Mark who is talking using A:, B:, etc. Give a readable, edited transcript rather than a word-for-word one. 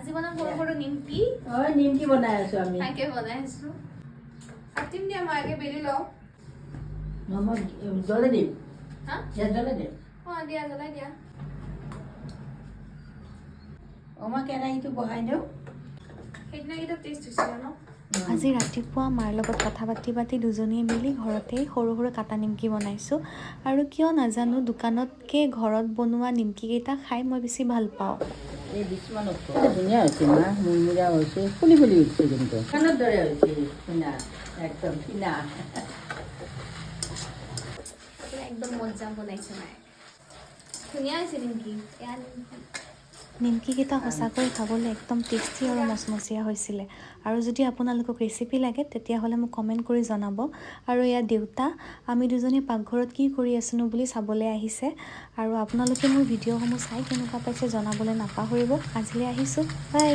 A: আজি বনাম সৰু নিমকি
B: নিমকি বনাই আছো আমি
A: তাকে বনাই আছো কাটিম দিয়া মই আগে বেলি লওঁ
B: মই জ্বলাই দিম
A: হা
B: জ্বলাই দিম
A: দিয়া জ্বলাই দিয়া
B: মই কেৰাহীটো বহাই দিওঁ
A: সেইদিনা কেইটা টেষ্ট হৈছিলে ন
C: আজি ৰাতিপুৱা মাৰ লগত কথা পাতি দুজনীয়ে মিলি ঘৰতেই সৰু সৰু কাটা নিমকি বনাইছোঁ আৰু কিয় নাজানো দোকানতকৈ ঘৰত বনোৱা নিমকিকেইটা খাই মই বেছি ভাল পাওঁ
B: এই বিছমানত ধুনীয়া হৈছে মা মুৰমুৰা হৈছে ফুলি ফুলি উঠিছে কিন্তু দোকানৰ দৰে হৈছে কিনা একদম কিনা
A: একদম মজা বনাইছে মায়ে ধুনীয়া হৈছে নিমকি এয়া নিমকি
C: নিমকিকেইটা সঁচাকৈ খাবলৈ একদম টেষ্টি আৰু মচমচীয়া হৈছিলে আৰু যদি আপোনালোকক ৰেচিপি লাগে তেতিয়াহ'লে মোক কমেণ্ট কৰি জনাব আৰু ইয়াত দেউতা আমি দুজনী পাকঘৰত কি কৰি আছোনো বুলি চাবলৈ আহিছে আৰু আপোনালোকে মোৰ ভিডিঅ'সমূহ চাই কেনেকুৱা পাইছে জনাবলৈ নাপাহৰিব আজিলৈ আহিছোঁ বাই